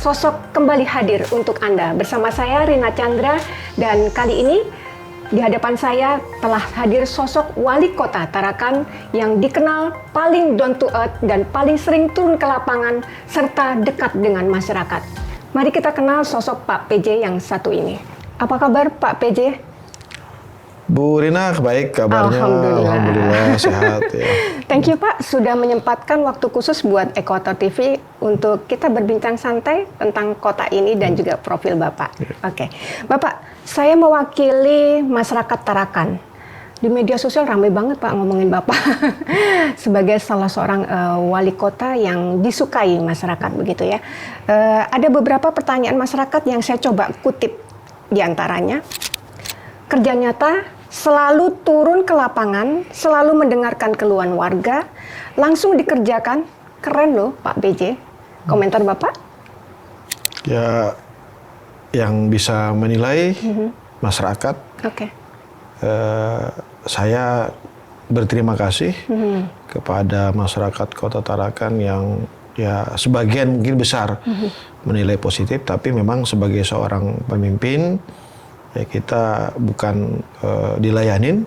Sosok kembali hadir untuk Anda. Bersama saya Rina Chandra, dan kali ini di hadapan saya telah hadir sosok wali kota Tarakan yang dikenal paling down to earth dan paling sering turun ke lapangan serta dekat dengan masyarakat. Mari kita kenal sosok Pak PJ yang satu ini. Apa kabar Pak PJ? Bu Rina, baik kabarnya. Alhamdulillah sehat ya. Thank you Pak sudah menyempatkan waktu khusus buat Ekotor TV untuk kita berbincang santai tentang kota ini dan juga profil Bapak. Oke. Bapak, saya mewakili masyarakat Tarakan. Di media sosial ramai banget Pak ngomongin Bapak sebagai salah seorang wali kota yang disukai masyarakat begitu ya. Ada beberapa pertanyaan masyarakat yang saya coba kutip diantaranya. Kerja nyata, selalu turun ke lapangan, selalu mendengarkan keluhan warga, langsung dikerjakan. Keren loh Pak PJ. Komentar Bapak? Ya, yang bisa menilai masyarakat. Oke. Saya berterima kasih kepada masyarakat Kota Tarakan yang ya sebagian mungkin besar menilai positif, tapi memang sebagai seorang pemimpin ya kita bukan dilayanin,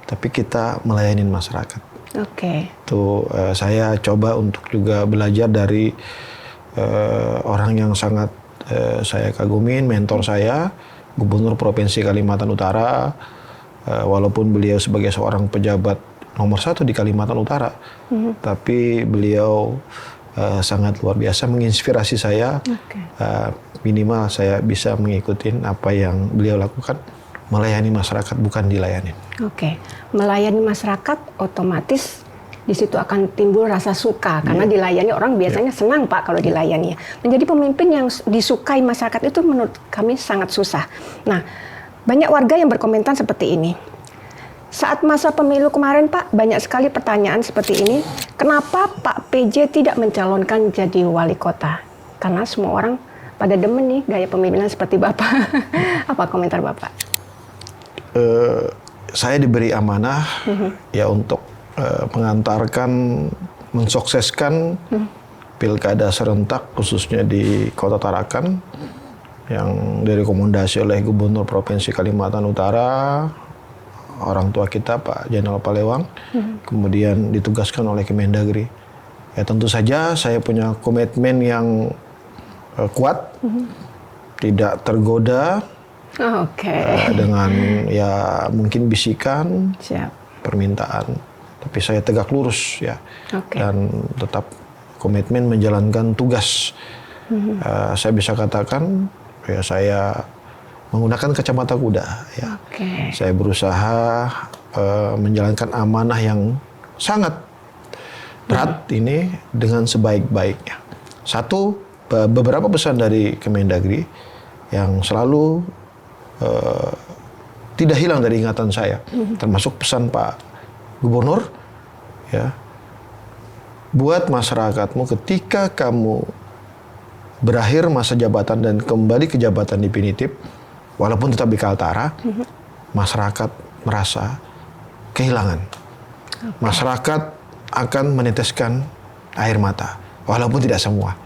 tapi kita melayanin masyarakat. Oke. Itu saya coba untuk juga belajar dari orang yang sangat saya kagumin, mentor saya, Gubernur Provinsi Kalimantan Utara. Walaupun beliau sebagai seorang pejabat nomor 1 di Kalimantan Utara, tapi beliau sangat luar biasa menginspirasi saya. Minimal saya bisa mengikuti apa yang beliau lakukan, melayani masyarakat bukan dilayani. Oke, melayani masyarakat otomatis di situ akan timbul rasa suka karena dilayani orang biasanya senang Pak kalau dilayani. Menjadi pemimpin yang disukai masyarakat itu menurut kami sangat susah. Nah, banyak warga yang berkomentar seperti ini. Saat masa pemilu kemarin Pak, banyak sekali pertanyaan seperti ini. Kenapa Pak PJ tidak mencalonkan jadi wali kota? Karena semua orang pada demen nih gaya pemimpinan seperti Bapak. Apa komentar Bapak? Saya diberi amanah ya untuk mengantarkan, mensukseskan pilkada serentak khususnya di Kota Tarakan yang direkomendasi oleh Gubernur Provinsi Kalimantan Utara, orang tua kita Pak Jenderal Palewang, kemudian ditugaskan oleh Kemendagri. Ya tentu saja saya punya komitmen yang kuat, tidak tergoda dengan ya mungkin bisikan, permintaan, tapi saya tegak lurus ya, dan tetap komitmen menjalankan tugas. Saya bisa katakan ya saya menggunakan kacamata kuda ya. Saya berusaha menjalankan amanah yang sangat berat ini dengan sebaik-baiknya. Satu, beberapa pesan dari Kemendagri yang selalu tidak hilang dari ingatan saya, termasuk pesan Pak Gubernur ya, buat masyarakatmu ketika kamu berakhir masa jabatan dan kembali ke jabatan definitif, walaupun tetap di Kaltara, masyarakat merasa kehilangan. Masyarakat akan meneteskan air mata, walaupun tidak semua.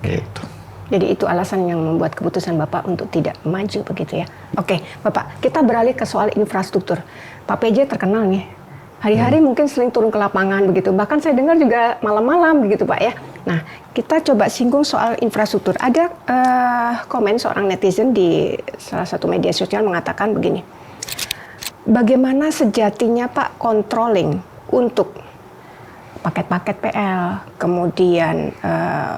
Gitu. Jadi itu alasan yang membuat keputusan Bapak untuk tidak maju begitu ya. Oke, Bapak, kita beralih ke soal infrastruktur. Pak PJ terkenal nih, hari-hari mungkin sering turun ke lapangan begitu. Bahkan saya dengar juga malam-malam begitu Pak ya. Nah, kita coba singgung soal infrastruktur. Ada komen seorang netizen di salah satu media sosial mengatakan begini. Bagaimana sejatinya Pak controlling untuk paket-paket PL, kemudian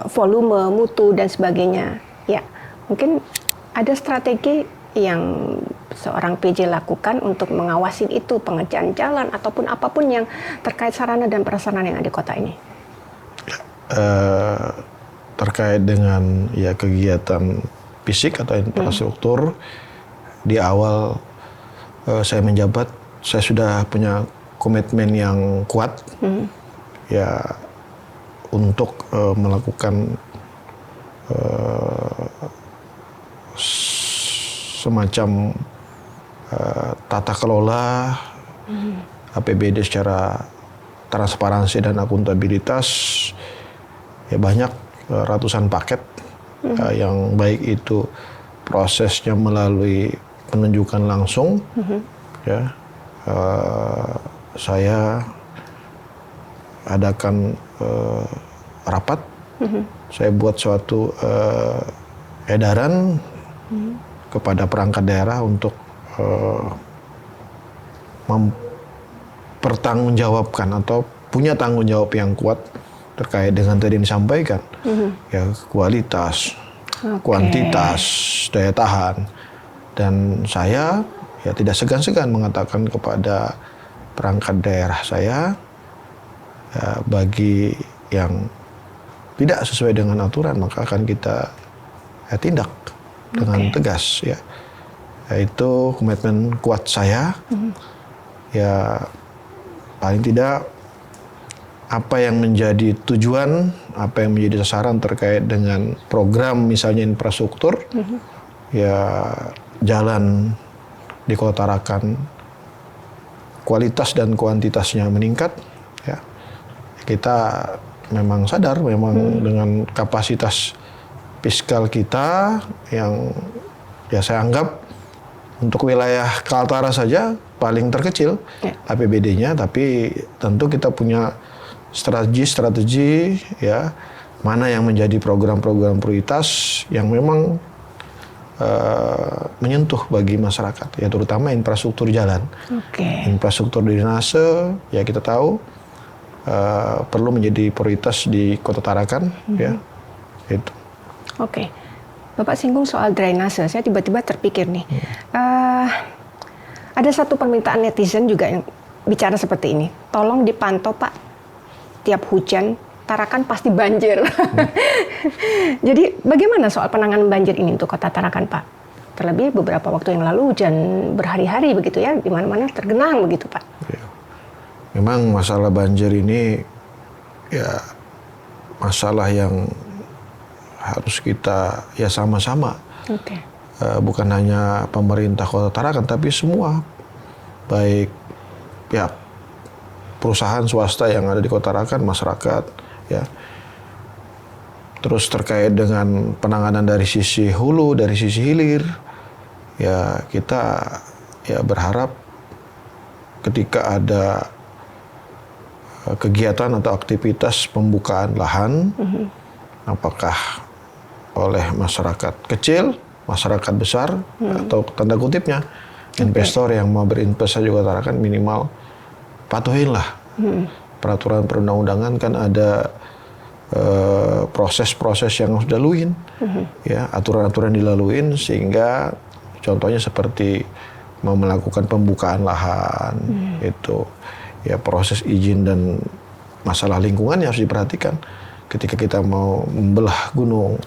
volume, mutu, dan sebagainya. Ya, mungkin ada strategi yang seorang PJ lakukan untuk mengawasi itu, pengerjaan jalan, ataupun apapun yang terkait sarana dan prasarana yang ada di kota ini. Terkait dengan ya kegiatan fisik atau infrastruktur, di awal saya menjabat, saya sudah punya komitmen yang kuat. Ya untuk melakukan semacam tata kelola APBD secara transparansi dan akuntabilitas. Ya banyak ratusan paket yang baik itu prosesnya melalui penunjukan langsung, ya, saya adakan rapat, saya buat suatu edaran kepada perangkat daerah untuk mempertanggungjawabkan atau punya tanggung jawab yang kuat terkait dengan tadi yang disampaikan, ya, kualitas, kuantitas, daya tahan, dan saya ya tidak segan-segan mengatakan kepada perangkat daerah saya, ya, bagi yang tidak sesuai dengan aturan maka akan kita tindak dengan tegas, ya. Itu komitmen kuat saya. Ya, paling tidak apa yang menjadi tujuan, apa yang menjadi sasaran terkait dengan program misalnya infrastruktur, ya, jalan di Kota Tarakan kualitas dan kuantitasnya meningkat, ya. Kita memang sadar memang dengan kapasitas fiskal kita yang ya saya anggap untuk wilayah Kaltara saja paling terkecil APBD-nya, tapi tentu kita punya strategi, ya, mana yang menjadi program-program prioritas yang memang menyentuh bagi masyarakat, ya, terutama infrastruktur jalan, infrastruktur drainase, ya, kita tahu perlu menjadi prioritas di Kota Tarakan, ya, itu. Bapak singgung soal drainase, saya tiba-tiba terpikir nih, ada satu permintaan netizen juga yang bicara seperti ini, tolong dipantau Pak, tiap hujan Tarakan pasti banjir. Jadi bagaimana soal penanganan banjir ini untuk Kota Tarakan Pak? Terlebih beberapa waktu yang lalu hujan berhari-hari begitu, ya, di mana-mana tergenang begitu Pak. Ya. Memang masalah banjir ini ya masalah yang harus kita ya sama-sama, bukan hanya pemerintah Kota Tarakan tapi semua, baik pihak perusahaan swasta yang ada di Kota Tarakan, masyarakat, ya. Terus terkait dengan penanganan dari sisi hulu, dari sisi hilir, ya, kita ya berharap ketika ada kegiatan atau aktivitas pembukaan lahan, apakah oleh masyarakat kecil, masyarakat besar, atau tanda kutipnya investor yang mau berinvestasi di Kota Tarakan, minimal patuhinlah peraturan perundang-undangan. Kan ada proses-proses yang harus dilaluin, ya, aturan-aturan dilaluin, sehingga contohnya seperti mau melakukan pembukaan lahan, itu ya proses izin dan masalah lingkungan yang harus diperhatikan. Ketika kita mau membelah gunung,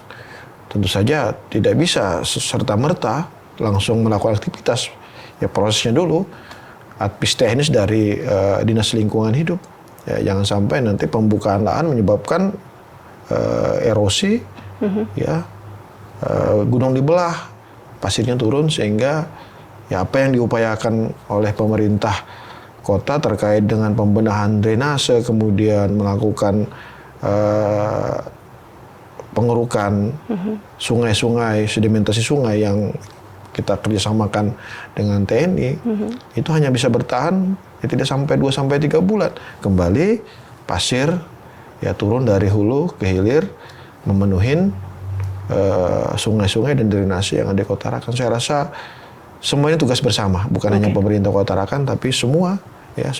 tentu saja tidak bisa serta-merta langsung melakukan aktivitas. Ya, prosesnya dulu, advis teknis dari Dinas Lingkungan Hidup. Ya, jangan sampai nanti pembukaan lahan menyebabkan erosi, ya, gunung dibelah, pasirnya turun, sehingga ya apa yang diupayakan oleh pemerintah kota terkait dengan pembenahan drainase, kemudian melakukan pengerukan sungai-sungai, sedimentasi sungai yang kita kerjasamakan dengan TNI, itu hanya bisa bertahan ya tidak sampai 2-3 bulan. Kembali pasir ya turun dari hulu ke hilir, memenuhi sungai-sungai dan drainase yang ada di Kota Tarakan. Saya rasa semua ini tugas bersama, bukan hanya pemerintah Kota Tarakan, tapi semua. Ya,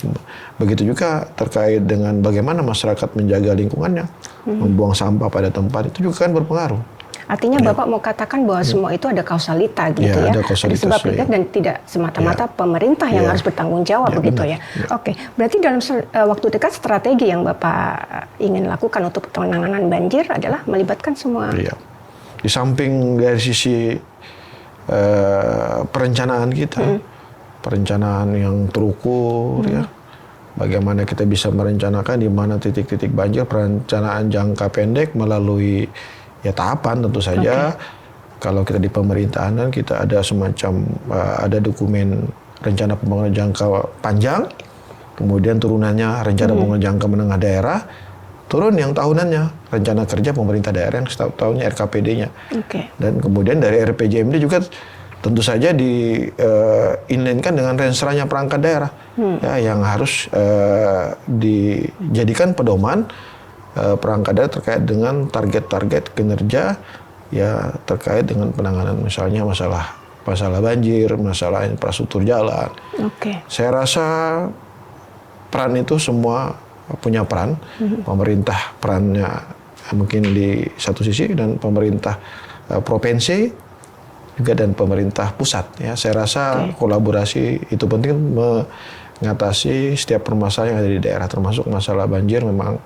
begitu juga terkait dengan bagaimana masyarakat menjaga lingkungannya, membuang sampah pada tempat, itu juga kan berpengaruh. Artinya Bapak mau katakan bahwa semua itu ada kausalita gitu, ya, ada kausalitas, ada sebab akibat, dan tidak semata-mata pemerintah yang harus bertanggung jawab begitu, benar. ya. Oke, berarti dalam waktu dekat strategi yang Bapak ingin lakukan untuk penanganan banjir adalah melibatkan semua. Iya. Di samping dari sisi perencanaan kita, perencanaan yang terukur, ya, bagaimana kita bisa merencanakan di mana titik-titik banjir, perencanaan jangka pendek melalui ya tahapan tentu saja. Kalau kita di pemerintahan kan kita ada semacam ada dokumen rencana pembangunan jangka panjang, kemudian turunannya rencana pembangunan jangka menengah daerah, turun yang tahunannya, rencana kerja pemerintah daerah yang setiap tahunnya RKPD-nya. Oke. Dan kemudian dari RPJMD juga tentu saja di-inline-kan dengan rensranya perangkat daerah ya, yang harus dijadikan pedoman perangkat daerah terkait dengan target-target kinerja ya, terkait dengan penanganan misalnya masalah banjir, masalah infrastruktur jalan. Oke. Saya rasa peran itu semua punya peran. Pemerintah perannya mungkin di satu sisi, dan pemerintah provinsi juga, dan pemerintah pusat. Ya, saya rasa kolaborasi itu penting mengatasi setiap permasalahan yang ada di daerah, termasuk masalah banjir. Memang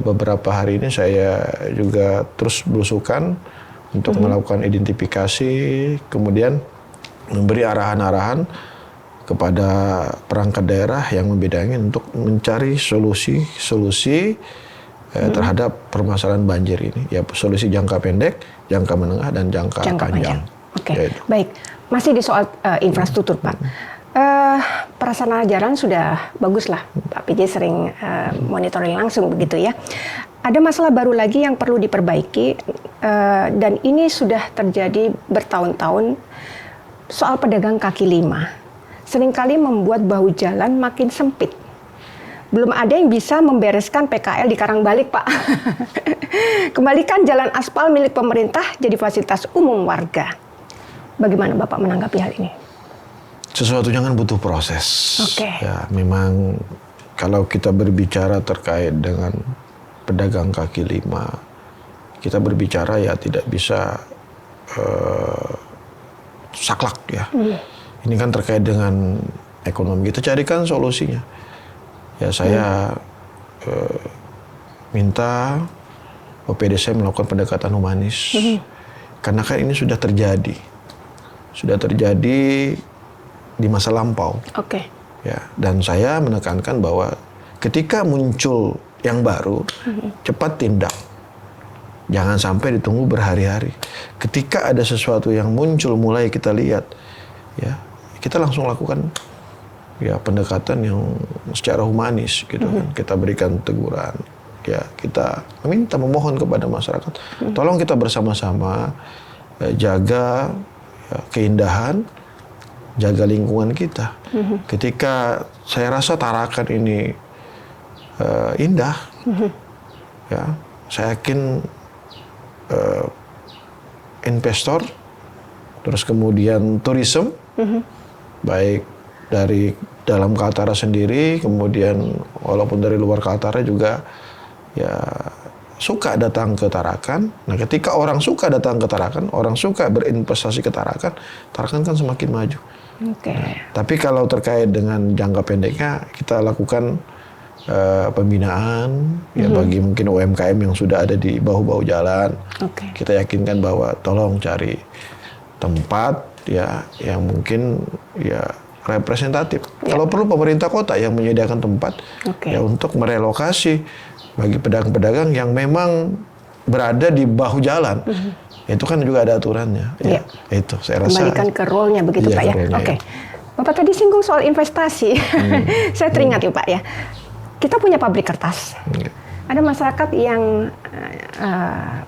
beberapa hari ini saya juga terus belusukan untuk melakukan identifikasi, kemudian memberi arahan-arahan kepada perangkat daerah yang membidangi untuk mencari solusi terhadap permasalahan banjir ini. Ya, solusi jangka pendek, jangka menengah, dan jangka panjang. Oke, Ya, baik. Masih di soal infrastruktur, Pak. Prasarana jalan sudah bagus lah. Pak PJ sering monitoring langsung begitu ya. Ada masalah baru lagi yang perlu diperbaiki, dan ini sudah terjadi bertahun-tahun, soal pedagang kaki lima. Seringkali membuat bahu jalan makin sempit. Belum ada yang bisa membereskan PKL di Karangbalik, Pak. Kembalikan jalan aspal milik pemerintah jadi fasilitas umum warga. Bagaimana Bapak menanggapi hal ini? Sesuatunya kan butuh proses. Oke. Ya, memang kalau kita berbicara terkait dengan pedagang kaki lima, kita berbicara ya tidak bisa saklek ya. Ini kan terkait dengan ekonomi. Kita carikan solusinya. Ya, saya minta OPD saya melakukan pendekatan humanis. Karena kan ini sudah terjadi di masa lampau. Oke. Ya, dan saya menekankan bahwa ketika muncul yang baru, cepat tindak. Jangan sampai ditunggu berhari-hari. Ketika ada sesuatu yang muncul, mulai kita lihat, ya, kita langsung lakukan ya pendekatan yang secara humanis gitu kan. Kita berikan teguran. Ya, kita memohon kepada masyarakat, tolong kita bersama-sama jaga ya, keindahan, jaga lingkungan kita. Ketika saya rasa Tarakan ini indah, ya, saya yakin investor, terus kemudian tourism, baik dari dalam Kaltara sendiri, kemudian walaupun dari luar Kaltara juga ya suka datang ke Tarakan. Nah, ketika orang suka datang ke Tarakan, orang suka berinvestasi ke Tarakan, Tarakan kan semakin maju. Oke. Nah, tapi kalau terkait dengan jangka pendeknya, kita lakukan pembinaan ya bagi mungkin UMKM yang sudah ada di bahu-bahu jalan. Oke. Kita yakinkan bahwa tolong cari tempat ya yang mungkin ya representatif. Kalau perlu pemerintah kota yang menyediakan tempat ya untuk merelokasi bagi pedagang-pedagang yang memang berada di bahu jalan. Itu kan juga ada aturannya. Ya, itu saya rasa. Kembalikan ke role-nya begitu Pak ya. Oke. Bapak tadi singgung soal investasi. Saya teringat ya Pak ya. Kita punya pabrik kertas. Ada masyarakat yang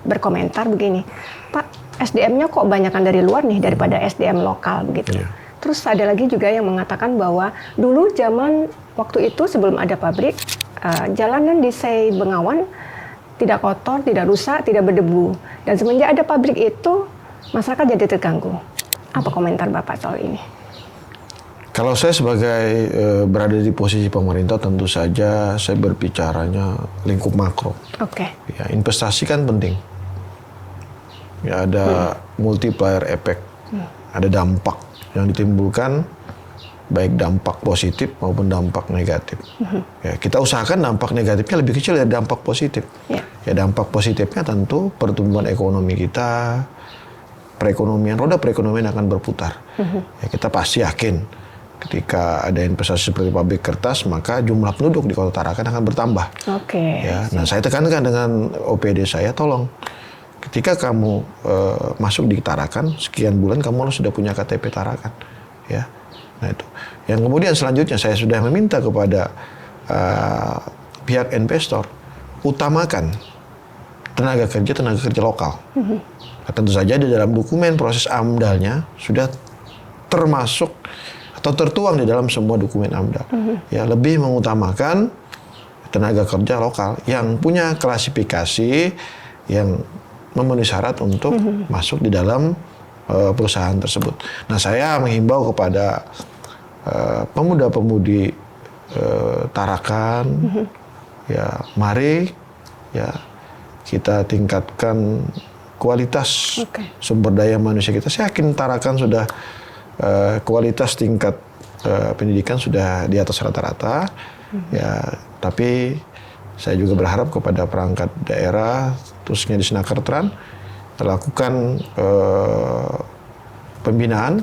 berkomentar begini, Pak, SDM-nya kok banyakan dari luar nih daripada SDM lokal begitu. Terus ada lagi juga yang mengatakan bahwa dulu zaman waktu itu sebelum ada pabrik, jalanan di Sei Bengawan tidak kotor, tidak rusak, tidak berdebu. Dan semenjak ada pabrik itu, masyarakat jadi terganggu. Apa komentar Bapak soal ini? Kalau saya sebagai berada di posisi pemerintah, tentu saja saya berbicaranya lingkup makro. Oke. Ya, investasi kan penting. Ya, ada multiplier effect, ada dampak yang ditimbulkan, baik dampak positif maupun dampak negatif. Ya, kita usahakan dampak negatifnya lebih kecil dari dampak positif. Ya, dampak positifnya tentu pertumbuhan ekonomi kita, roda perekonomian akan berputar. Ya, kita pasti yakin ketika ada investasi seperti pabrik kertas, maka jumlah penduduk di Kota Tarakan akan bertambah. Ya, nah saya tekankan dengan OPD saya, tolong ketika kamu masuk di Tarakan, sekian bulan kamu harus sudah punya KTP Tarakan. Ya, nah itu. Yang kemudian selanjutnya saya sudah meminta kepada pihak investor utamakan tenaga kerja lokal. Nah, tentu saja di dalam dokumen proses AMDAL-nya sudah termasuk atau tertuang di dalam semua dokumen AMDAL. Ya, lebih mengutamakan tenaga kerja lokal yang punya klasifikasi yang memenuhi syarat untuk masuk di dalam perusahaan tersebut. Nah, saya menghimbau kepada pemuda-pemudi Tarakan, ya mari ya kita tingkatkan kualitas sumber daya manusia kita. Saya yakin Tarakan sudah kualitas tingkat pendidikan sudah di atas rata-rata, ya. Tapi saya juga berharap kepada perangkat daerah, khususnya di Senakertran, lakukan pembinaan,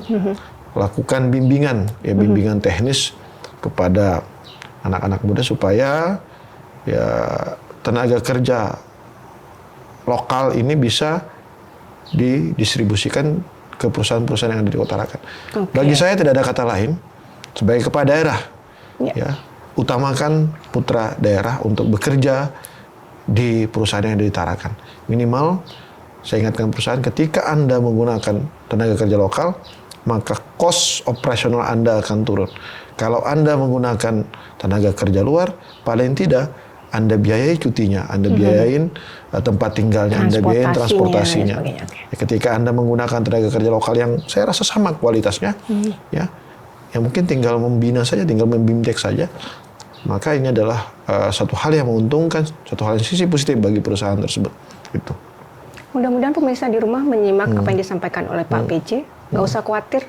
lakukan bimbingan, ya bimbingan teknis kepada anak-anak muda supaya ya tenaga kerja lokal ini bisa didistribusikan ke perusahaan-perusahaan yang ada di Kota Tarakan. Bagi saya tidak ada kata lain sebagai kepala daerah, ya utamakan putra daerah untuk bekerja di perusahaan yang ada di Tarakan. Minimal, saya ingatkan perusahaan, ketika Anda menggunakan tenaga kerja lokal, maka cost operasional Anda akan turun. Kalau Anda menggunakan tenaga kerja luar, paling tidak Anda biayai cutinya, Anda biayain tempat tinggalnya, Anda biayain transportasinya. Ketika Anda menggunakan tenaga kerja lokal yang saya rasa sama kualitasnya, ya mungkin tinggal membina saja, tinggal membimtek saja, maka ini adalah satu hal yang menguntungkan, satu hal yang sisi positif bagi perusahaan tersebut. Gitu. Mudah-mudahan pemirsa di rumah menyimak apa yang disampaikan oleh Pak PJ. Nggak usah khawatir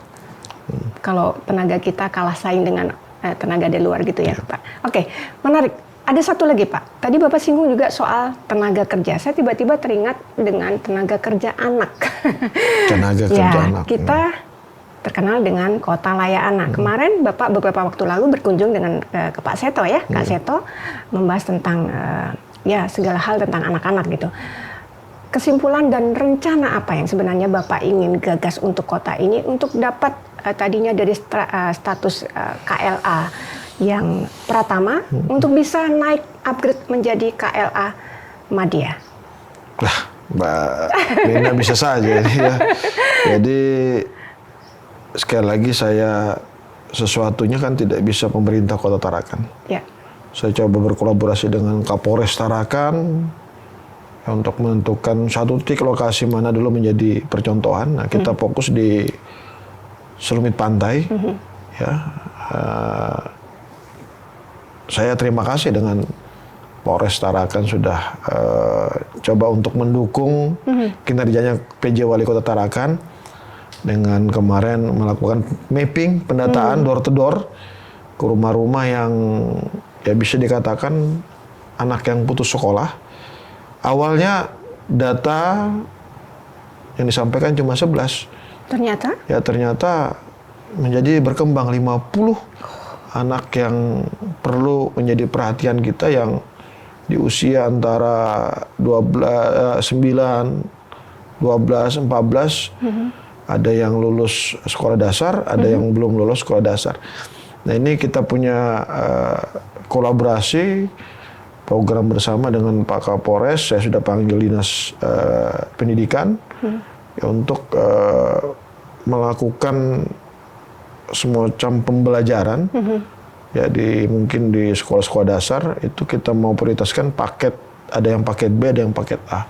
kalau tenaga kita kalah saing dengan tenaga dari luar gitu ya, Pak. Oke, menarik. Ada satu lagi, Pak. Tadi Bapak singgung juga soal tenaga kerja. Saya tiba-tiba teringat dengan tenaga kerja anak. Tenaga kerja anak. Kita terkenal dengan kota layak anak. Kemarin Bapak beberapa waktu lalu berkunjung dengan ke Pak Seto ya, Kak Seto, membahas tentang ya segala hal tentang anak-anak gitu. Kesimpulan dan rencana apa yang sebenarnya Bapak ingin gagas untuk kota ini untuk dapat tadinya dari status KLA yang Pratama untuk bisa naik upgrade menjadi KLA Madya? Lah, Mbak Lina bisa saja ya. Jadi sekali lagi saya sesuatunya kan tidak bisa pemerintah Kota Tarakan. Ya. Saya coba berkolaborasi dengan Kapolres Tarakan untuk menentukan satu titik lokasi mana dulu menjadi percontohan. Nah, kita fokus di Selumit Pantai. Ya, saya terima kasih dengan Polres Tarakan sudah coba untuk mendukung kinerjanya PJ Wali Kota Tarakan dengan kemarin melakukan mapping, pendataan door to door ke rumah-rumah yang ya bisa dikatakan anak yang putus sekolah. Awalnya data yang disampaikan cuma 11. Ternyata? Ya ternyata menjadi berkembang 50 anak yang perlu menjadi perhatian kita yang di usia antara 9, 12, 14. Ada yang lulus sekolah dasar, ada yang belum lulus sekolah dasar. Nah, ini kita punya kolaborasi program bersama dengan Pak Kapolres. Saya sudah panggil Dinas Pendidikan ya, untuk melakukan semacam pembelajaran. Ya, mungkin di sekolah-sekolah dasar itu kita mau prioritaskan paket, ada yang paket B, ada yang paket A.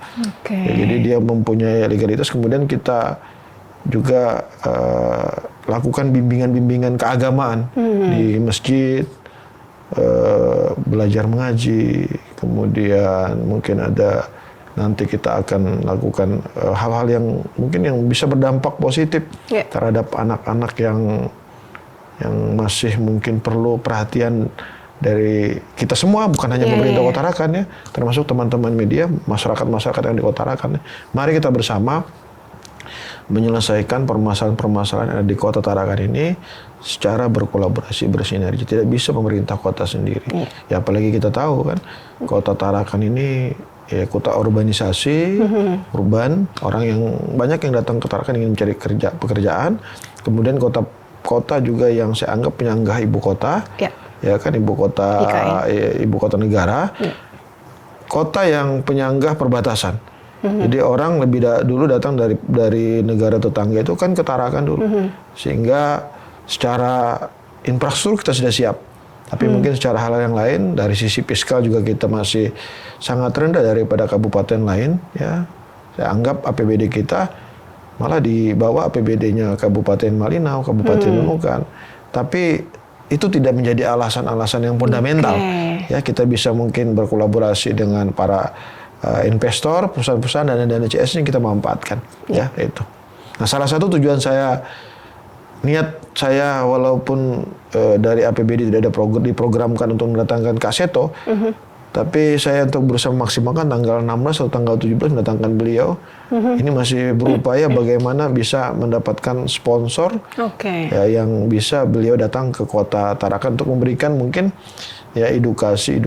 Ya, jadi dia mempunyai legalitas, kemudian kita juga lakukan bimbingan-bimbingan keagamaan di masjid, belajar mengaji, kemudian mungkin ada nanti kita akan lakukan hal-hal yang mungkin yang bisa berdampak positif terhadap anak-anak yang masih mungkin perlu perhatian dari kita semua, bukan hanya pemerintah Kota Tarakan ya, termasuk teman-teman media, masyarakat-masyarakat yang di Kota Tarakan. Mari kita bersama menyelesaikan permasalahan-permasalahan yang ada di Kota Tarakan ini secara berkolaborasi, bersinergi. Tidak bisa pemerintah kota sendiri. Ya apalagi kita tahu kan, Kota Tarakan ini ya kota urbanisasi, urban, orang yang banyak yang datang ke Tarakan ingin mencari pekerjaan. Kemudian kota juga yang saya anggap penyanggah ibu kota, ya kan ibu kota negara. kota yang penyangga perbatasan. Jadi orang lebih dulu datang dari negara tetangga itu kan ke Tarakan dulu. Sehingga secara infrastruktur kita sudah siap. Tapi mungkin secara hal yang lain, dari sisi fiskal juga kita masih sangat rendah daripada kabupaten lain. Ya, saya anggap APBD kita malah di bawah APBD-nya Kabupaten Malinau, Kabupaten Nunukan. Tapi itu tidak menjadi alasan-alasan yang fundamental. Ya, kita bisa mungkin berkolaborasi dengan para investor, perusahaan-perusahaan, dana-dana CS yang kita manfaatkan. Ya, itu. Nah, salah satu tujuan saya, niat saya walaupun dari APBD tidak ada diprogramkan untuk mendatangkan Kaseto, tapi saya untuk berusaha memaksimalkan tanggal 16 atau tanggal 17 mendatangkan beliau. Ini masih berupaya bagaimana bisa mendapatkan sponsor ya, yang bisa beliau datang ke kota Tarakan untuk memberikan mungkin ya edukasi,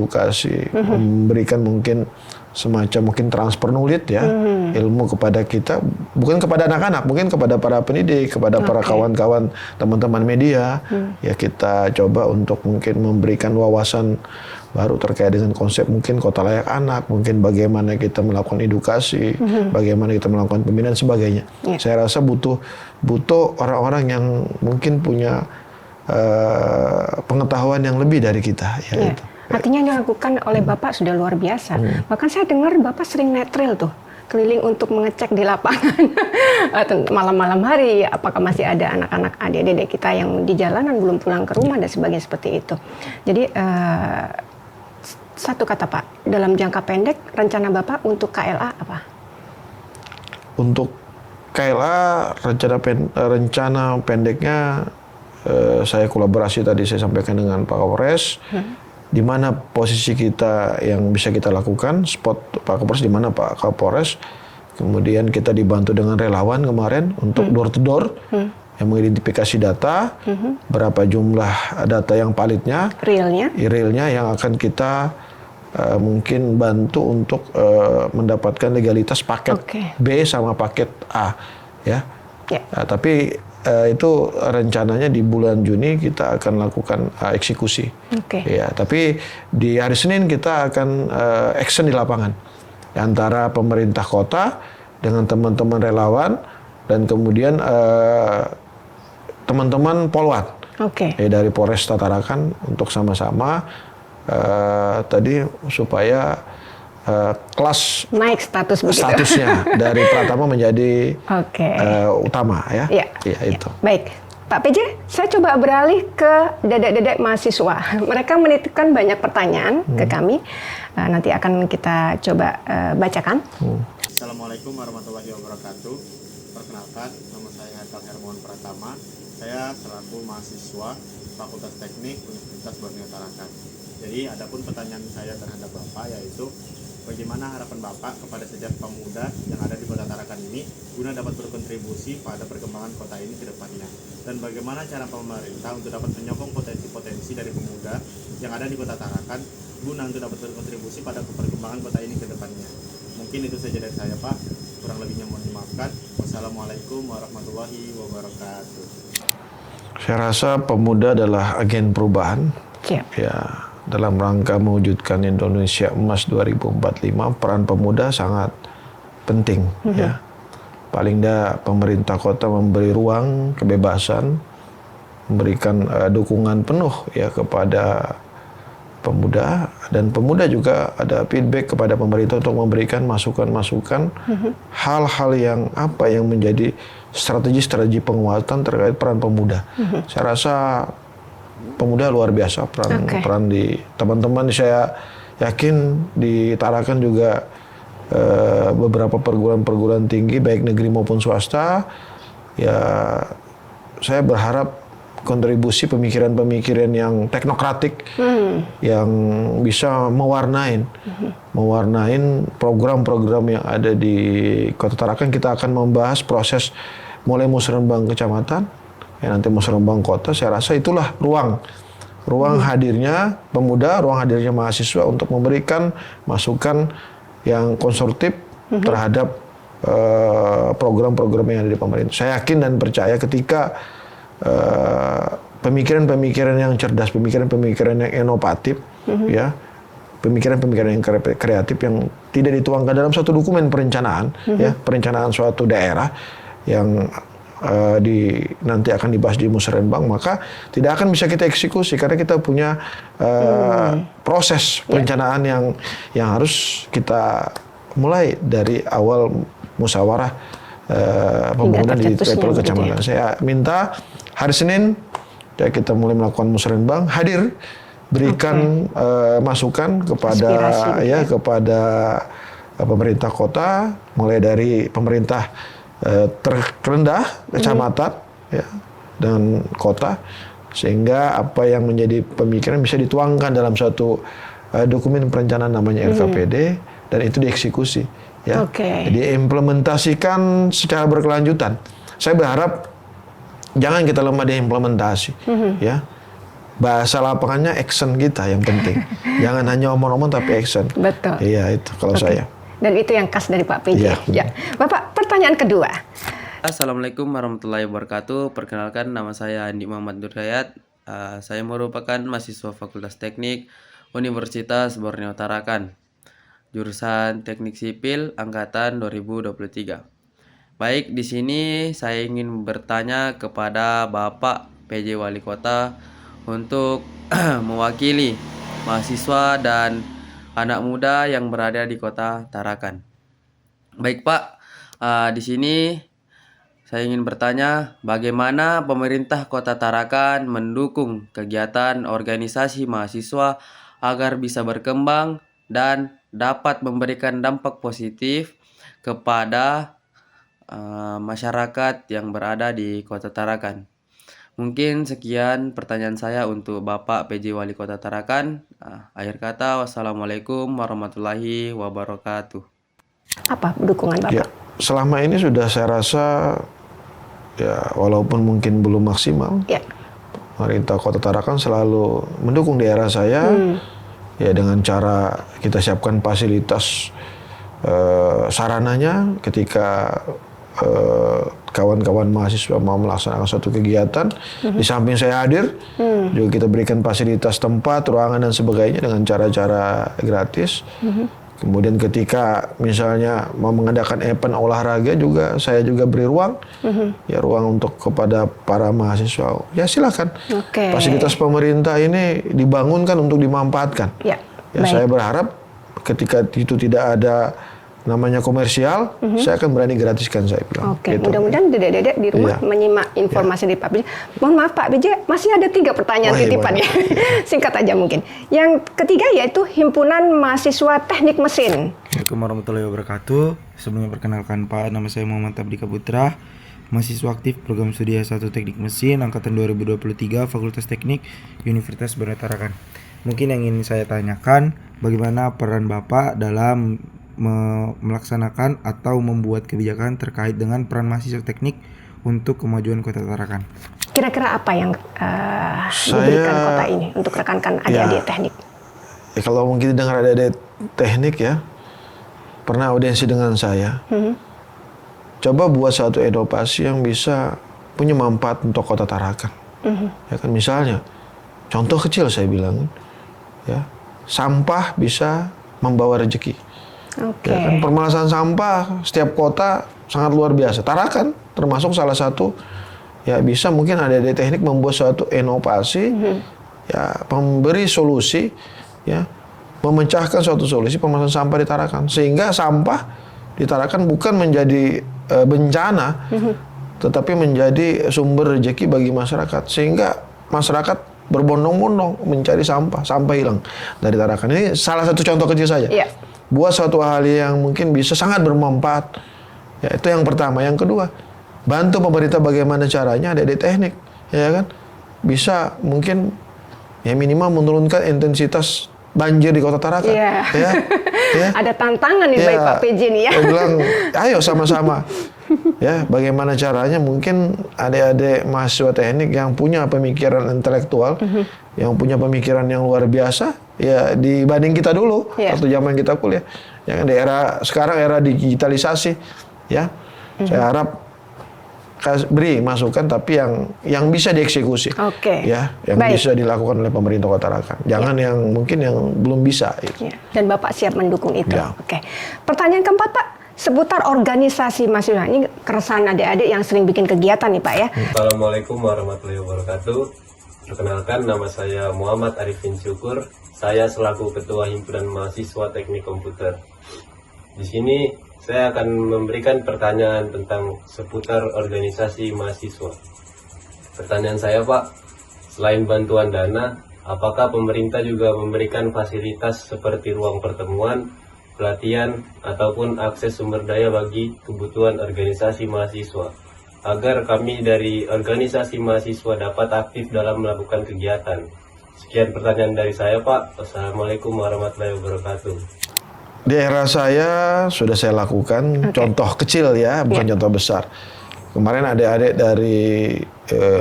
memberikan mungkin semacam mungkin transfer knowledge ya, ilmu kepada kita, bukan kepada anak-anak, mungkin kepada para pendidik, kepada para kawan-kawan, teman-teman media. Ya, kita coba untuk mungkin memberikan wawasan baru terkait dengan konsep mungkin kota layak anak, mungkin bagaimana kita melakukan edukasi, bagaimana kita melakukan pembinaan dan sebagainya. Saya rasa butuh orang-orang yang mungkin punya pengetahuan yang lebih dari kita. Ya, itu. Artinya yang dilakukan oleh Bapak sudah luar biasa. Bahkan saya dengar Bapak sering netril tuh, keliling untuk mengecek di lapangan malam-malam hari, apakah masih ada anak-anak adik-adik kita yang di jalanan belum pulang ke rumah dan sebagainya seperti itu. Jadi satu kata Pak, dalam jangka pendek rencana Bapak untuk KLA apa? Untuk KLA rencana pendeknya saya kolaborasi tadi saya sampaikan dengan Pak Kapolres. Di mana posisi kita yang bisa kita lakukan, spot Pak Kapolres di mana Pak Kapolres, kemudian kita dibantu dengan relawan kemarin untuk door to door yang mengidentifikasi data, berapa jumlah data yang validnya, realnya yang akan kita mungkin bantu untuk mendapatkan legalitas paket B sama paket A, ya. Nah, tapi itu rencananya di bulan Juni kita akan lakukan eksekusi. Ya, tapi di hari Senin kita akan action di lapangan antara pemerintah kota dengan teman-teman relawan dan kemudian teman-teman Polwan dari Polres Tarakan untuk sama-sama tadi supaya kelas naik statusnya dari pratama menjadi utama ya. Itu. Baik, Pak PJ, saya coba beralih ke dedek-dedek mahasiswa. Mereka menitipkan banyak pertanyaan ke kami. Nanti akan kita coba bacakan. Assalamualaikum warahmatullahi wabarakatuh. Perkenalkan, nama saya Haikal Hermawan Pratama. Saya selaku mahasiswa Fakultas Teknik Universitas Borneo Tarakan. Jadi, adapun pertanyaan saya terhadap Bapak yaitu bagaimana harapan Bapak kepada setiap pemuda yang ada di Kota Tarakan ini guna dapat berkontribusi pada perkembangan kota ini ke depannya? Dan bagaimana cara pemerintah untuk dapat menyokong potensi-potensi dari pemuda yang ada di Kota Tarakan guna untuk dapat berkontribusi pada perkembangan kota ini ke depannya? Mungkin itu saja dari saya, Pak. Kurang lebihnya mohon dimaafkan. Wassalamualaikum warahmatullahi wabarakatuh. Saya rasa pemuda adalah agen perubahan. Ya. Dalam rangka mewujudkan Indonesia Emas 2045, peran pemuda sangat penting. Ya. Paling tidak pemerintah kota memberi ruang, kebebasan, memberikan dukungan penuh ya kepada pemuda, dan pemuda juga ada feedback kepada pemerintah untuk memberikan masukan-masukan hal-hal yang menjadi strategi-strategi penguatan terkait peran pemuda. Saya rasa pemuda luar biasa peran di teman-teman. Saya yakin di Tarakan juga beberapa perguruan-perguruan tinggi baik negeri maupun swasta ya, saya berharap kontribusi pemikiran-pemikiran yang teknokratik yang bisa mewarnain program-program yang ada di Kota Tarakan. Kita akan membahas proses mulai musrenbang kecamatan, ya nanti musrenbang kota. Saya rasa itulah ruang hadirnya pemuda, ruang hadirnya mahasiswa untuk memberikan masukan yang konstruktif terhadap program-program yang ada di pemerintah. Saya yakin dan percaya ketika pemikiran-pemikiran yang cerdas, pemikiran-pemikiran yang inovatif, ya pemikiran-pemikiran yang kreatif yang tidak dituangkan dalam satu dokumen perencanaan, ya, perencanaan suatu daerah yang nanti akan dibahas di musrenbang, maka tidak akan bisa kita eksekusi karena kita punya proses perencanaan yang harus kita mulai dari awal musyawarah pembangunan di level kecamatan. Saya minta hari Senin ya kita mulai melakukan musrenbang, hadir, berikan masukan kepada kepada pemerintah kota, mulai dari pemerintah terendah kecamatan ya dan kota, sehingga apa yang menjadi pemikiran bisa dituangkan dalam suatu dokumen perencanaan namanya LKPD dan itu dieksekusi ya. Jadi implementasikan secara berkelanjutan. Saya berharap jangan kita lemah di implementasi ya. Bahasa lapangannya action kita yang penting. Jangan hanya omong-omong tapi action. Betul. Iya itu kalau saya. Dan itu yang khas dari Pak PJ. Ya. Bapak, pertanyaan kedua. Assalamualaikum warahmatullahi wabarakatuh. Perkenalkan, nama saya Andi Muhammad Nurhayat. Saya merupakan mahasiswa Fakultas Teknik Universitas Borneo Tarakan, jurusan Teknik Sipil angkatan 2023. Baik, di sini saya ingin bertanya kepada Bapak PJ Wali Kota untuk mewakili mahasiswa dan anak muda yang berada di Kota Tarakan. Baik Pak, di sini saya ingin bertanya bagaimana pemerintah Kota Tarakan mendukung kegiatan organisasi mahasiswa agar bisa berkembang dan dapat memberikan dampak positif kepada masyarakat yang berada di Kota Tarakan. Mungkin sekian pertanyaan saya untuk Bapak PJ Wali Kota Tarakan. Akhir kata, wassalamualaikum warahmatullahi wabarakatuh. Apa dukungan Bapak? Ya, selama ini sudah saya rasa ya walaupun mungkin belum maksimal, pemerintah Kota Tarakan selalu mendukung daerah saya ya dengan cara kita siapkan fasilitas sarananya ketika kawan-kawan mahasiswa mau melaksanakan suatu kegiatan. Di samping saya hadir, juga kita berikan fasilitas tempat, ruangan dan sebagainya dengan cara-cara gratis. Kemudian ketika misalnya mau mengadakan event olahraga juga saya juga beri ruang, ya ruang untuk kepada para mahasiswa. Ya silakan. Fasilitas pemerintah ini dibangunkan untuk dimanfaatkan. Ya saya berharap ketika itu tidak ada namanya komersial, saya akan berani gratiskan saya bilang. Gitu. Mudah-mudahan dedek-dedek di rumah menyimak informasi dari Pak PJ. Mohon maaf Pak PJ, masih ada 3 pertanyaan titipan ya. Singkat aja mungkin. Yang ketiga yaitu Himpunan Mahasiswa Teknik Mesin. Assalamualaikum warahmatullahi wabarakatuh. Sebelumnya perkenalkan Pak, nama saya Muhammad Abdika Putra, mahasiswa aktif program studi S1 Teknik Mesin angkatan 2023 Fakultas Teknik Universitas Borneo Tarakan. Mungkin yang ingin saya tanyakan, bagaimana peran Bapak dalam melaksanakan atau membuat kebijakan terkait dengan peran mahasiswa teknik untuk kemajuan Kota Tarakan. Kira-kira apa yang diberikan kota ini untuk rekan-rekan adik-adik teknik? Ya, kalau mungkin dengar adik-adik teknik ya, pernah audiensi dengan saya. Coba buat satu inovasi yang bisa punya manfaat untuk Kota Tarakan. Ya kan misalnya, contoh kecil saya bilang, ya sampah bisa membawa rezeki. Ya kan pemalasan sampah setiap kota sangat luar biasa. Tarakan termasuk salah satu ya bisa mungkin ada teknik membuat suatu inovasi ya memberi solusi ya memecahkan suatu solusi pemalasan sampah di Tarakan sehingga sampah di Tarakan bukan menjadi bencana tetapi menjadi sumber rezeki bagi masyarakat sehingga masyarakat berbondong-bondong mencari sampah hilang dari Tarakan. Ini salah satu contoh kecil saja. Buat suatu hal yang mungkin bisa sangat bermanfaat. Ya, itu yang pertama. Yang kedua, bantu pemerintah bagaimana caranya ada teknik, ya kan? Bisa mungkin ya minimal menurunkan intensitas banjir di Kota Tarakan. Ya. Ada tantangan nih baik Pak PJ nih ya. Saya bilang, ayo sama-sama. Ya, bagaimana caranya mungkin adik-adik mahasiswa teknik yang punya pemikiran intelektual, yang punya pemikiran yang luar biasa, ya dibanding kita dulu waktu zaman kita kuliah. Ya kan di era sekarang era digitalisasi, ya. Saya harap beri masukan tapi yang bisa dieksekusi. Oke. Ya, yang Baik. bisa dilakukan oleh pemerintah Kota Tarakan. Jangan yang mungkin yang belum bisa. Ya, dan Bapak siap mendukung itu. Ya. Oke. Pertanyaan keempat, Pak, seputar organisasi mahasiswa. Ini keresahan adik-adik yang sering bikin kegiatan nih, Pak ya. Assalamualaikum warahmatullahi wabarakatuh. Perkenalkan, nama saya Muhammad Arifin Syukur. Saya selaku Ketua Himpunan Mahasiswa Teknik Komputer. Di sini saya akan memberikan pertanyaan tentang seputar organisasi mahasiswa. Pertanyaan saya, Pak, selain bantuan dana, apakah pemerintah juga memberikan fasilitas seperti ruang pertemuan, pelatihan, ataupun akses sumber daya bagi kebutuhan organisasi mahasiswa, agar kami dari organisasi mahasiswa dapat aktif dalam melakukan kegiatan? Sekian pertanyaan dari saya, Pak. Wassalamualaikum warahmatullahi wabarakatuh. Di era saya sudah saya lakukan contoh kecil ya, bukan contoh besar. Kemarin adik-adik dari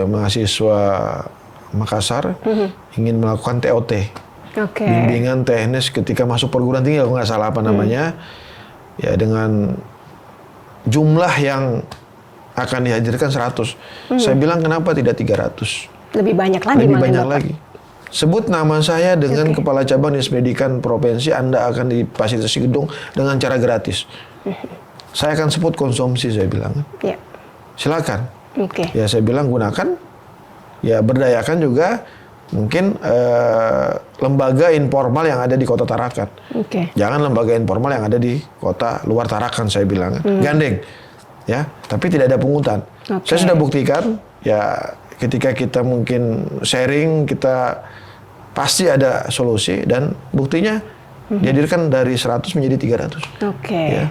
mahasiswa Makassar ingin melakukan TOT, Oke. bimbingan teknis ketika masuk perguruan tinggi, kalau nggak salah apa namanya, ya dengan jumlah yang akan dihadirkan 100. Saya bilang kenapa tidak 300? Lebih banyak lagi Lebih malah, banyak Bapak. lagi. Sebut nama saya dengan Kepala Cabang Dinas Pendidikan Provinsi, Anda akan difasilitasi gedung dengan cara gratis. Saya akan sebut konsumsi, saya bilang. Ya. Silakan. Oke. Ya saya bilang gunakan, ya berdayakan juga mungkin lembaga informal yang ada di Kota Tarakan. Oke. Jangan lembaga informal yang ada di kota luar Tarakan, saya bilang. Gandeng. Ya, tapi tidak ada pungutan. Oke. Saya sudah buktikan, ya ketika kita mungkin sharing, kita pasti ada solusi, dan buktinya dihadirkan dari 100 menjadi 300. Oke. Ya.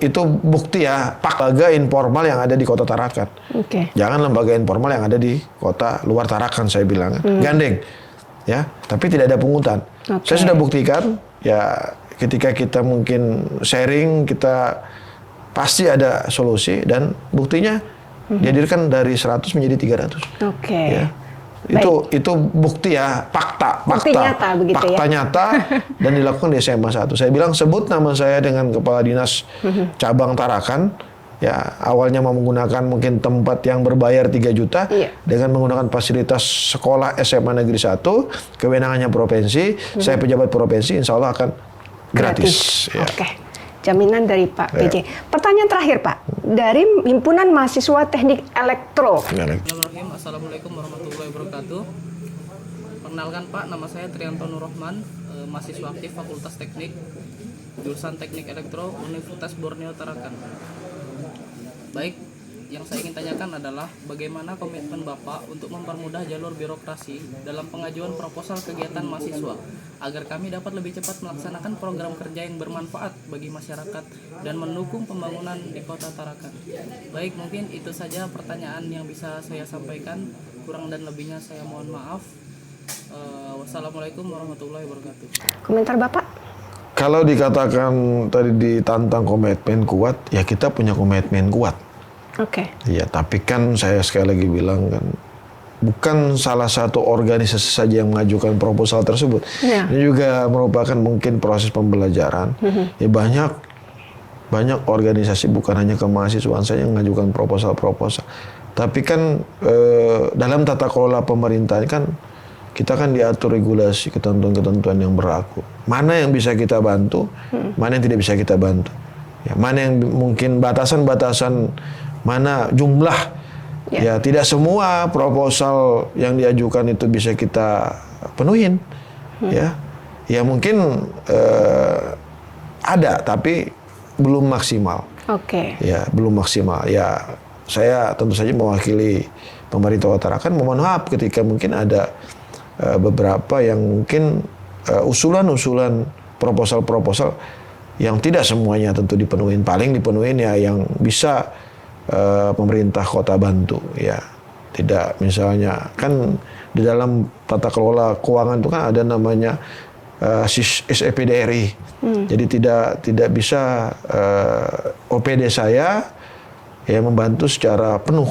Itu bukti ya, lembaga informal yang ada di Kota Tarakan. Oke. Jangan lembaga informal yang ada di kota luar Tarakan, saya bilang. Gandeng. Ya, tapi tidak ada pungutan. Oke. Saya sudah buktikan, ya ketika kita mungkin sharing, kita pasti ada solusi, dan buktinya dihadirkan dari 100 menjadi 300. Oke. Ya. Itu bukti ya, fakta Bukti nyata begitu fakta ya. nyata dan dilakukan di SMA 1. Saya bilang sebut nama saya dengan Kepala Dinas Cabang Tarakan, ya awalnya mau menggunakan mungkin tempat yang berbayar 3 juta, Iya. dengan menggunakan fasilitas sekolah SMA Negeri 1, kewenangannya provinsi, saya pejabat provinsi, insya Allah akan gratis. Ya. Oke. Jaminan dari Pak PJ. Pertanyaan terakhir, Pak. Dari Himpunan Mahasiswa Teknik Elektro. Bismillahirrahmanirrahim. Assalamualaikum warahmatullahi wabarakatuh. Perkenalkan Pak, nama saya Trianto Nur Rahman, mahasiswa aktif Fakultas Teknik, jurusan Teknik Elektro, Universitas Borneo Tarakan. Baik, yang saya ingin tanyakan adalah bagaimana komitmen Bapak untuk mempermudah jalur birokrasi dalam pengajuan proposal kegiatan mahasiswa agar kami dapat lebih cepat melaksanakan program kerja yang bermanfaat bagi masyarakat dan mendukung pembangunan di Kota Tarakan. Baik, mungkin itu saja pertanyaan yang bisa saya sampaikan. Kurang dan lebihnya saya mohon maaf. Wassalamualaikum warahmatullahi wabarakatuh. Komentar Bapak? Kalau dikatakan tadi ditantang komitmen kuat, ya kita punya komitmen kuat. Oke. Iya, tapi kan saya sekali lagi bilang kan, bukan salah satu organisasi saja yang mengajukan proposal tersebut. Ya. Ini juga merupakan mungkin proses pembelajaran. Ya banyak organisasi, bukan hanya kemahasiswaan saja yang mengajukan proposal-proposal. Tapi kan dalam tata kelola pemerintahan kan kita kan diatur regulasi, ketentuan-ketentuan yang berlaku. Mana yang bisa kita bantu, mana yang tidak bisa kita bantu. Ya, mana yang mungkin batasan-batasan, mana jumlah. Ya, tidak semua proposal yang diajukan itu bisa kita penuhin. Ya mungkin ada, tapi belum maksimal. Oke. Ya, belum maksimal. Ya, saya tentu saja mewakili pemerintah Kota Tarakan mohon maaf ketika mungkin ada beberapa yang mungkin usulan-usulan proposal-proposal yang tidak semuanya tentu dipenuhin. Paling dipenuhin ya yang bisa pemerintah kota bantu. Ya, tidak misalnya kan di dalam tata kelola keuangan itu kan ada namanya SEPDRI. Jadi tidak bisa OPD saya ya membantu secara penuh.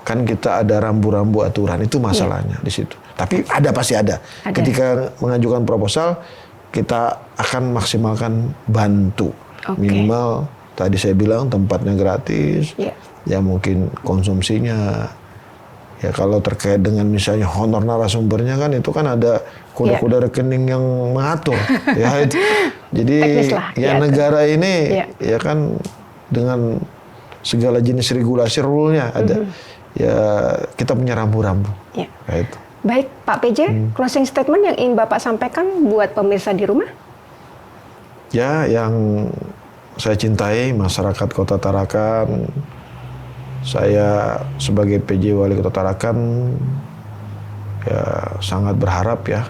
Kan kita ada rambu-rambu aturan, itu masalahnya di situ. Tapi pasti ada. Ketika mengajukan proposal, kita akan maksimalkan bantu. Minimal tadi saya bilang tempatnya gratis, ya mungkin konsumsinya. Ya kalau terkait dengan misalnya honor narasumbernya kan itu kan ada kode-kode rekening yang mengatur. Ya itu. Jadi Teknis lah, ya ya, negara ini ya. ya kan dengan segala jenis regulasi rule-nya ada. Ya kita punya rambu-rambu. Ya. Ya itu. Baik, Pak PJ, closing statement yang ingin Bapak sampaikan buat pemirsa di rumah? Ya, yang saya cintai masyarakat Kota Tarakan, saya sebagai PJ Wali Kota Tarakan ya sangat berharap ya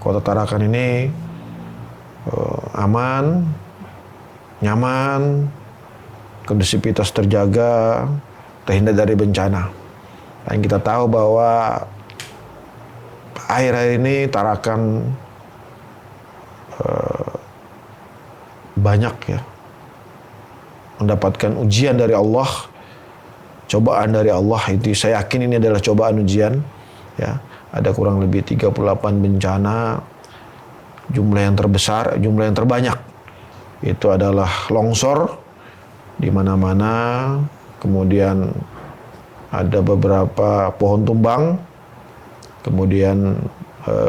Kota Tarakan ini aman, nyaman, kondusivitas terjaga, terhindar dari bencana. Dan kita tahu bahwa akhir-akhir ini Tarakan banyak ya mendapatkan ujian dari Allah, cobaan dari Allah. Itu saya yakin ini adalah cobaan ujian ya. Ada kurang lebih 38 bencana, jumlah yang terbesar, jumlah yang terbanyak itu adalah longsor di mana-mana, kemudian ada beberapa pohon tumbang, kemudian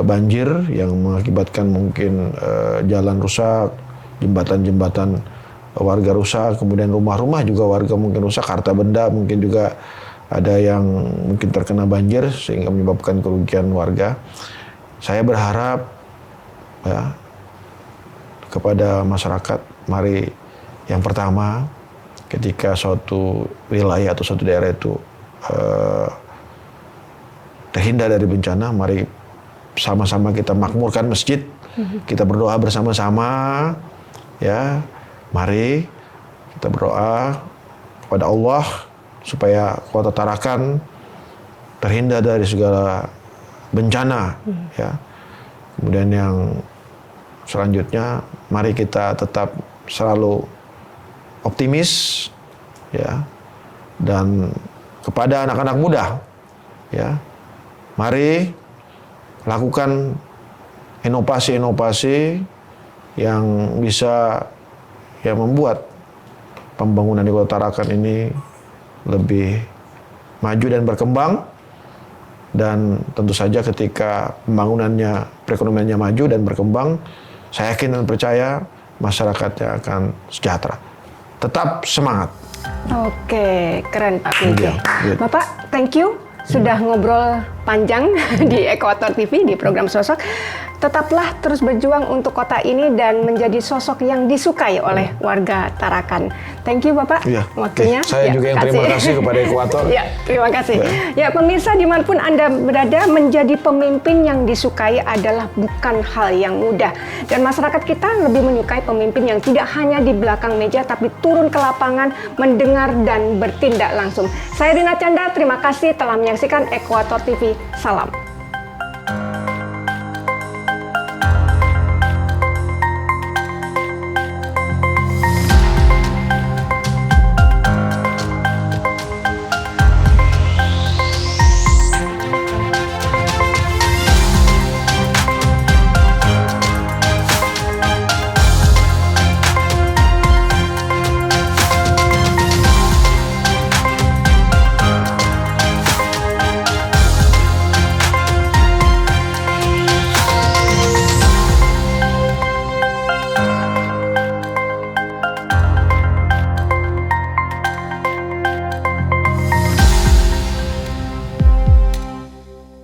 banjir yang mengakibatkan mungkin jalan rusak, jembatan-jembatan warga rusak, kemudian rumah-rumah juga warga mungkin rusak, harta benda mungkin juga ada yang mungkin terkena banjir sehingga menyebabkan kerugian warga. Saya berharap ya kepada masyarakat, mari yang pertama ketika suatu wilayah atau suatu daerah itu terhindar dari bencana, mari sama-sama kita makmurkan masjid, kita berdoa bersama-sama. Ya, mari kita berdoa kepada Allah supaya Kota Tarakan terhindar dari segala bencana. Ya, kemudian yang selanjutnya, mari kita tetap selalu optimis, ya, dan kepada anak-anak muda, ya, mari lakukan inovasi-inovasi yang bisa ya membuat pembangunan di Kota Tarakan ini lebih maju dan berkembang. Dan tentu saja ketika pembangunannya, perekonomiannya maju dan berkembang, saya yakin dan percaya masyarakatnya akan sejahtera. Tetap semangat. Oke, keren Pak PJ. Iya, iya. Bapak, thank you sudah ngobrol panjang di Ekuator TV di program Sosok. Tetaplah terus berjuang untuk kota ini dan menjadi sosok yang disukai oleh warga Tarakan. Thank you Bapak, Iya, waktunya. oke. Saya juga yang terima kasih kepada Ekuator. Ya, terima kasih. Ya, pemirsa dimanapun Anda berada, menjadi pemimpin yang disukai adalah bukan hal yang mudah. Dan masyarakat kita lebih menyukai pemimpin yang tidak hanya di belakang meja, tapi turun ke lapangan, mendengar dan bertindak langsung. Saya Rina Chandra, terima kasih telah menyaksikan Ekuator TV. Salam.